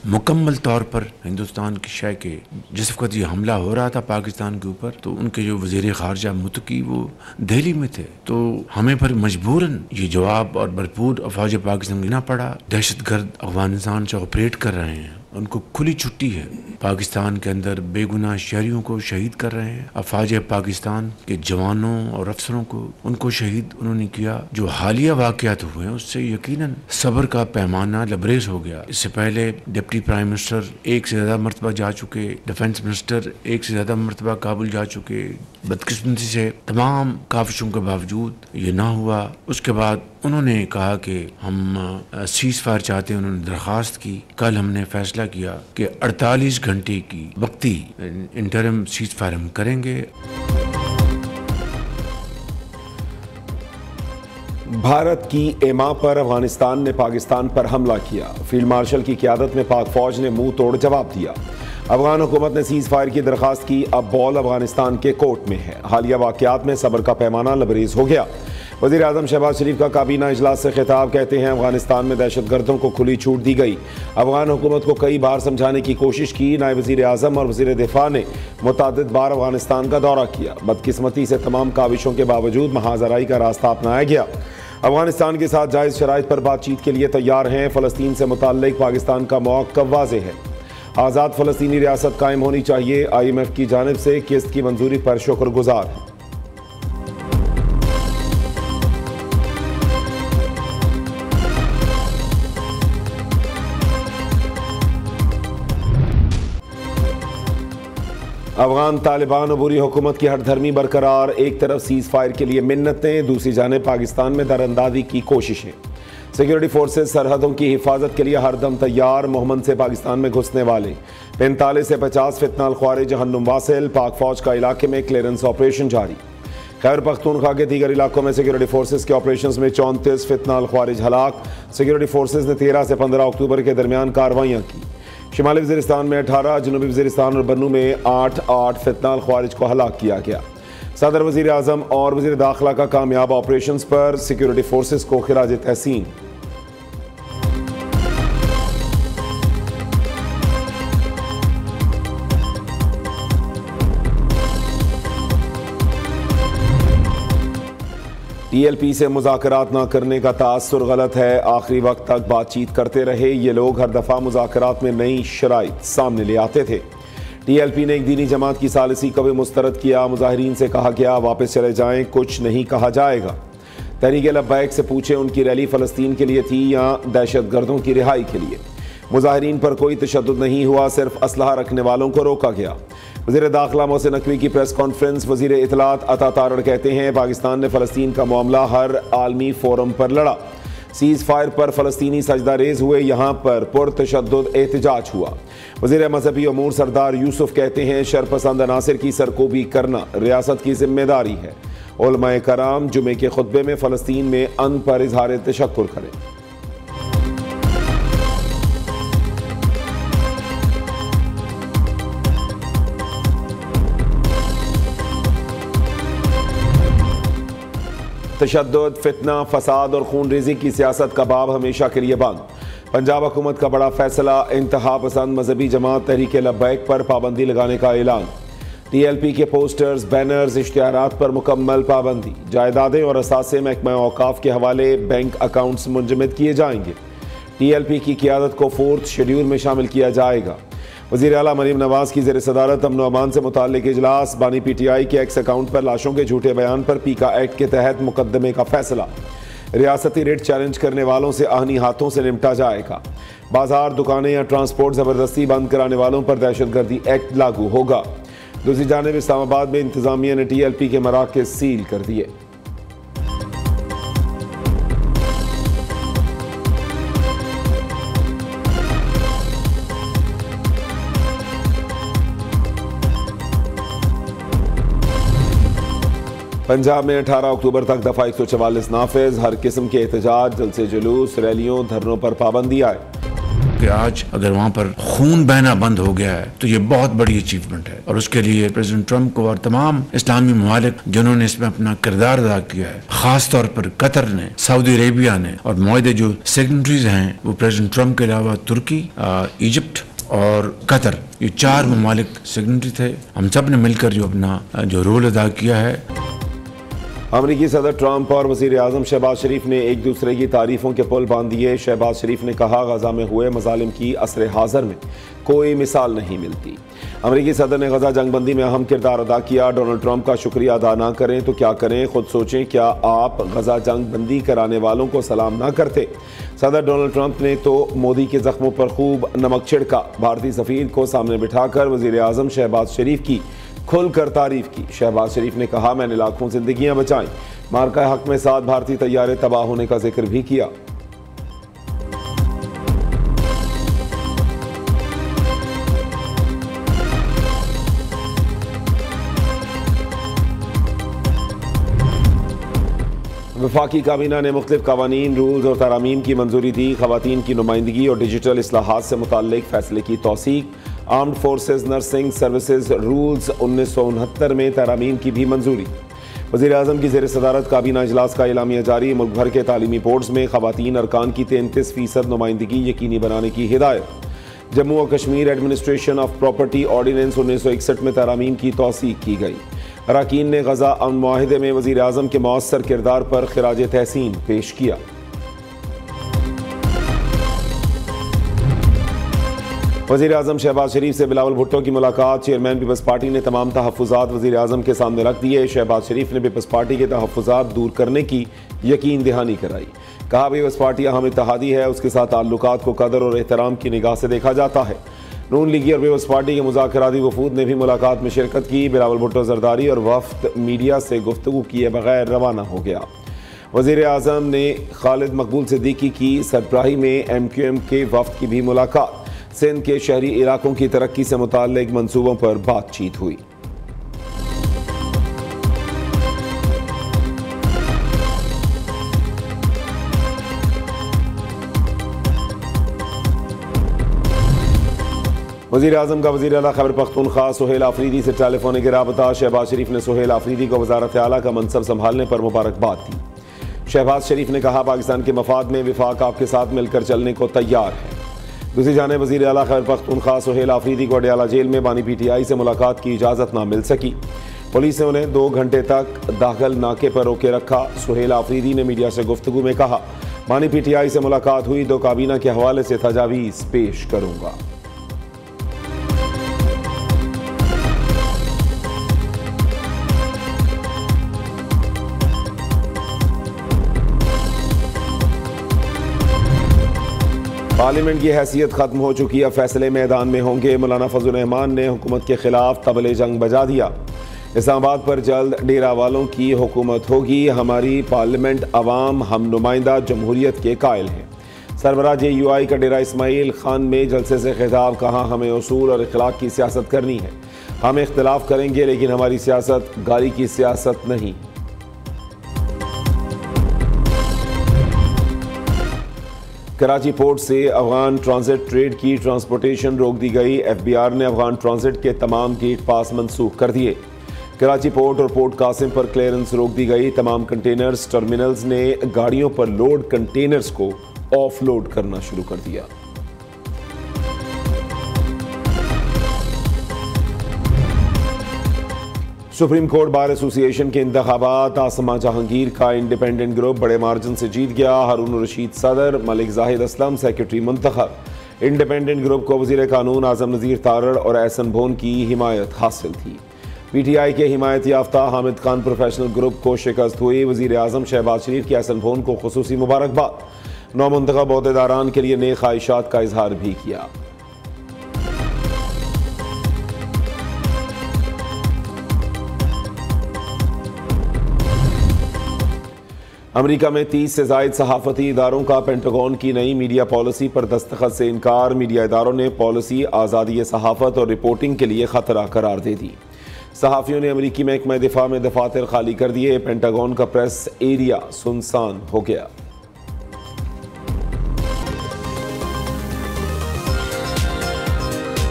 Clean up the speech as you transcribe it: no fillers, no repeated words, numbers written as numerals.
मुकम्मल तौर पर हिंदुस्तान की शय के जिस वक्त ये हमला हो रहा था पाकिस्तान के ऊपर, तो उनके जो वज़ीर ख़ारजा मुत्तकी वो दिल्ली में थे, तो हमें पर मजबूरन ये जवाब और भरपूर अफवाज पाकिस्तान देना पड़ा। दहशतगर्द अफगानिस्तान से ऑपरेट कर रहे हैं, उनको खुली छुट्टी है, पाकिस्तान के अंदर बेगुनाह शहरियों को शहीद कर रहे हैं। अफवाज पाकिस्तान के जवानों और अफसरों को उनको शहीद उन्होंने किया। जो हालिया वाक़यात हुए हैं उससे यकीनन सब्र का पैमाना लबरेज हो गया। इससे पहले डिप्टी प्राइम मिनिस्टर एक से ज़्यादा मरतबा जा चुके, डिफेंस मिनिस्टर एक से ज़्यादा मरतबा काबुल जा चुके। बदकिस्मती से तमाम काविशों के बावजूद ये ना हुआ। उसके बाद उन्होंने कहा कि हम सीज़ फायर चाहते हैं, उन्होंने दरख्वास्त की। कल हमने फैसला किया कि 48 घंटे की वक्ती इंटरिम सीज़ फायर हम करेंगे। भारत की एमा पर अफगानिस्तान ने पाकिस्तान पर हमला किया। फील्ड मार्शल की क़यादत में पाक फौज ने मुंह तोड़ जवाब दिया। अफगान हुकूमत ने सीज़ फायर की दरख्वास्त की, अब बॉल अफगानिस्तान के कोर्ट में है। हालिया वाक़यात में सब्र का पैमाना लबरेज हो गया। वज़ीर आज़म शहबाज शरीफ का काबीना इजलास से खिताब, कहते हैं अफगानिस्तान में दहशतगर्दों को खुली छूट दी गई। अफगान हुकूमत को कई बार समझाने की कोशिश की। नायब वज़ीर आज़म और वज़ीर दिफा ने मुतअद्दिद बार अफगानिस्तान का दौरा किया। बदकिस्मती से तमाम काविशों के बावजूद महाजराई का रास्ता अपनाया गया। अफगानिस्तान के साथ जायज़ शराइत पर बातचीत के लिए तैयार हैं। फ़लस्तीन से मुताल्लिक़ पाकिस्तान का मौक़िफ़ वाज़ेह है। आज़ाद फ़लस्तीनी रियासत कायम होनी चाहिए। IMF की जानिब से किस्त की मंजूरी पर शुक्रगुजार है। अफगान तालिबान और बुरी हुकूमत की हठधर्मी बरकरार। एक तरफ सीज़ फायर के लिए मिन्नतें, दूसरी जानिब पाकिस्तान में दरअंदाजी की कोशिशें। सिक्योरिटी फोर्सेज सरहदों की हिफाजत के लिए हरदम तैयार। मोहम्मद से पाकिस्तान में घुसने वाले 45 से 50 फितनाल ख्वारिज जहन्नुम वासिल। पाक फौज का इलाके में क्लियरेंस ऑपरेशन जारी। खैबर पख्तूनख्वा के दीगर इलाकों में सिक्योरिटी फोर्सेज के ऑपरेशन में 34 फितनाल ख्वारिज हलाक। सिक्योरिटी फोर्सेज ने 13 से 15 अक्टूबर के दरमियान कार्रवाइयाँ की। शिमाली वज़ीरिस्तान में 18, जनूबी वज़ीरिस्तान और बन्नू में 8 फितनाल ख्वारिज को हलाक किया गया। सदर वज़ीर आज़म और वज़ीर दाखिला का कामयाब ऑपरेशन पर सिक्योरिटी फोर्सेज को खिराज तहसीन। TLP से मुज़ाकरात ना करने का तासुर गलत है। आखिरी वक्त तक बातचीत करते रहे ये लोग। हर दफ़ा मुज़ाकरात में नई शराइत सामने ले आते थे। TLP ने एक दीनी जमात की सालिसी को भी मुस्तरद किया। मुजाहिरीन से कहा गया वापस चले जाएं, कुछ नहीं कहा जाएगा। तहरीक लब्बैक से पूछे उनकी रैली फ़लस्तीन के लिए थी या दहशत गर्दों की रिहाई के लिए। मुजाहिरीन पर कोई तशद्दुद नहीं हुआ, सिर्फ असलहा रखने वालों को रोका गया। वज़ीर दाखिला मोहसिन नकवी की प्रेस कॉन्फ्रेंस। वज़ीर इत्तलात अता तारड़ कहते हैं पाकिस्तान ने फ़लस्तीन का मामला हर आलमी फोरम पर लड़ा। सीज़ फायर पर फ़लस्तीनी सजदा रेज हुए, यहाँ पर पुरतशद्दुद एहतजाज हुआ। वज़ीर मजहबी अमूर सरदार यूसुफ कहते हैं शरपसंद अनासिर की सरकोबी करना रियासत की जिम्मेदारी है। उलमाए कराम जुमे के खुतबे में फ़लस्तीन में अन पर इजहार तशक्कुर करें। तशद्दुद, फितना, फसाद और खून रेजी की सियासत का बाब हमेशा के लिए बंद। पंजाब हुकूमत का बड़ा फैसला। इंतहा पसंद मजहबी जमात तहरीक लब्बैक पर पाबंदी लगाने का ऐलान। TLP के पोस्टर्स, बैनर्स, इश्तिहारात पर मुकम्मल पाबंदी। जायदादें और असासे महकमा औकाफ के हवाले बैंक अकाउंट्स मुंजमद किए जाएंगे। TLP की क़यादत को 4th शेड्यूल में शामिल किया जाएगा। वज़ीर आला मरीम नवाज की ज़ेर सदारत अमन अमान से मुताल्लिक इजलास। बानी PTI के एक्स अकाउंट पर लाशों के झूठे बयान पर पीका एक्ट के तहत मुकदमे का फैसला। रियासती रेट चैलेंज करने वालों से आहनी हाथों से निपटा जाएगा। बाजार, दुकानें या ट्रांसपोर्ट ज़बरदस्ती बंद कराने वालों पर दहशतगर्दी एक्ट लागू होगा। दूसरी जानिब इस्लामाबाद में इंतजामिया ने TLP के मराकज़ सील कर दिए। पंजाब में 18 अक्टूबर तक दफ़ा 144 नाफिज। हर किस्म के एहतजाज, जलसे जुलूस, रैलियों, धरनों पर पाबंदी आए। कि आज अगर वहाँ पर खून बहना बंद हो गया है तो ये बहुत बड़ी अचीवमेंट है, और उसके लिए प्रेसिडेंट ट्रंप को और तमाम इस्लामी ममालिक जिन्होंने इसमें अपना किरदार अदा किया है, खास तौर पर कतर ने, सऊदी अरेबिया ने, और मुआहदे जो सिग्नेटरीज हैं वो प्रेसिडेंट ट्रंप के अलावा तुर्की, इजिप्ट और कतर, ये 4 ममालिक सिग्नेटरी थे। हम सब ने मिलकर जो अपना जो रोल अदा किया है। अमरीकी सदर ट्रंप और वज़ीर आज़म शहबाज शरीफ ने एक दूसरे की तारीफों के पुल बांध दिए। शहबाज शरीफ ने कहा, गजा में हुए मजालिम की असर हाज़र में कोई मिसाल नहीं मिलती। अमरीकी सदर ने गजा जंगबंदी में अहम किरदार अदा किया। डोनाल्ड ट्रंप का शुक्रिया अदा ना करें तो क्या करें, खुद सोचें, क्या आप गजा जंगबंदी कराने वालों को सलाम ना करते। सदर डोनाल्ड ट्रंप ने तो मोदी के जख्मों पर खूब नमक छिड़का। भारतीय सफ़ीर को सामने बिठाकर वज़ीर आज़म शहबाज शरीफ की खुलकर तारीफ की। शहबाज शरीफ ने कहा, मैंने लाखों जिंदगियां बचाई। मार्का हक में 7 भारतीय तैयारे तबाह होने का जिक्र भी किया। वफाकी काबीना ने मुख्तलिफ कवानीन, रूल्स और तरामीम की मंजूरी दी। खवातीन की नुमाइंदगी और डिजिटल इस्लाहात से मुताल्लिक फैसले की तौसीक। Armed forces nursing services rules 1969 में तरामीम की भी मंजूरी। वज़ीर आज़म की ज़ेर सदारत काबीना इजलास का एलामिया जारी। मुल्क भर के तालीमी बोर्ड्स में खवातीन अरकान की 33% नुमाइंदगी यकीनी बनाने की हिदायत। जम्मू और Kashmir administration of property ordinance 1961 में तरामीम की तौसीक की गई। अरकान ने गजा अमन मुआहिदे में वज़ीर आज़म के मौसर किरदार पर खिराज तहसीन पेश किया। वज़ीर आज़म शहबाज शरीफ से बिलावल भुट्टो की मुलाकात। चेयरमैन पीपल्स पार्टी ने तमाम तहफ़्फ़ुज़ात वज़ीर आज़म के सामने रख दिए। शहबाज शरीफ ने पीपल्स पार्टी के तहफ़्फ़ुज़ात दूर करने की यकीन दहानी कराई। कहा, पीपल्स पार्टी अहम इत्तेहादी है, उसके साथ ताल्लुकात को कदर और एहतराम की निगाह से देखा जाता है। नून लीगी और पीपल्स पार्टी के मुज़ाकराती वफूद ने भी मुलाकात में शिरकत की। बिलावल भुट्टो जरदारी और वफ्द मीडिया से गुफ्तगू किए बगैर रवाना हो गया। वज़ीर आज़म ने खालिद मकबूल सिद्दीकी की सरबराही में MQM के वफ्द की भी मुलाकात। सिंध के शहरी इलाकों की तरक्की से मुताल्लिक मंसूबों पर बातचीत हुई। वज़ीर आज़म का वज़ीर आला खैबर पख्तूनख्वा सुहेल आफरीदी से टेलीफोनिक राबता। शहबाज शरीफ ने सुहेल आफरीदी को वज़ारत आला का मनसब संभालने पर मुबारकबाद दी। शहबाज शरीफ ने कहा, पाकिस्तान के मफाद में विफाक आपके साथ मिलकर चलने को तैयार है। दूसरी जानिब वज़ीर आला खैबर पख्तूनख्वा सुहेल आफरीदी को अडयाला जेल में बानी PTI से मुलाकात की इजाज़त ना मिल सकी। पुलिस ने उन्हें 2 घंटे तक दाखिल नाके पर रोके रखा। सुहेल आफरीदी ने मीडिया से गुफ्तगू में कहा, बानी PTI से मुलाकात हुई तो काबीना के हवाले से तजावीज़ पेश करूँगा। पार्लियामेंट की हैसियत खत्म हो चुकी है, फैसले मैदान में होंगे। मौलाना फजल रहमान ने हुकूमत के खिलाफ तबले जंग बजा दिया। इस्लामाबाद पर जल्द डेरा वालों की हुकूमत होगी। हमारी पार्लियामेंट अवाम हम नुमाइंदा जमहूरियत के कायल हैं। सरबराह JUI का डेरा इस्माइल खान में जलसे से खिताब। कहा, हमें उसूल और इखलाक की सियासत करनी है। हम इख्तलाफ करेंगे लेकिन हमारी सियासत गाली की सियासत नहीं। कराची पोर्ट से अफगान ट्रांजिट ट्रेड की ट्रांसपोर्टेशन रोक दी गई। FBR ने अफगान ट्रांजिट के तमाम गेट पास मनसूख कर दिए। कराची पोर्ट और पोर्ट कासिम पर क्लियरेंस रोक दी गई। तमाम कंटेनर्स टर्मिनल्स ने गाड़ियों पर लोड कंटेनर्स को ऑफ लोड करना शुरू कर दिया। सुप्रीम कोर्ट बार एसोसिएशन के इंतखाबात। आसमा जहांगीर का इंडिपेंडेंट ग्रुप बड़े मार्जिन से जीत गया। हारून रशीद सदर, मलिक जाहिद असलम सेक्रेटरी मुंतखब। इंडिपेंडेंट ग्रुप को वजीर कानून आजम नज़ीर तारड़ और एहसन भोन की हिमायत हासिल थी। PTI के हिमायत याफ्ता हामिद खान प्रोफेशनल ग्रुप को शिकस्त हुई। वजीर आजम शहबाज शरीफ के एहसन भोन को खुसूसी मुबारकबाद। नौमुंतखब ओहदेदारान के लिए नेक ख्वाहिशात का इजहार भी किया। अमेरिका में 30 से ज़ायद सहाफ़ती इदारों का पेंटागन की नई मीडिया पॉलिसी पर दस्तखत से इनकार। मीडिया इदारों ने पॉलिसी आज़ादी सहाफ़त और रिपोर्टिंग के लिए ख़तरा करार दे दी। सहाफ़ियों ने अमेरिकी महकमा दिफा में दफातर खाली कर दिए। पेंटागन का प्रेस एरिया सुनसान हो गया।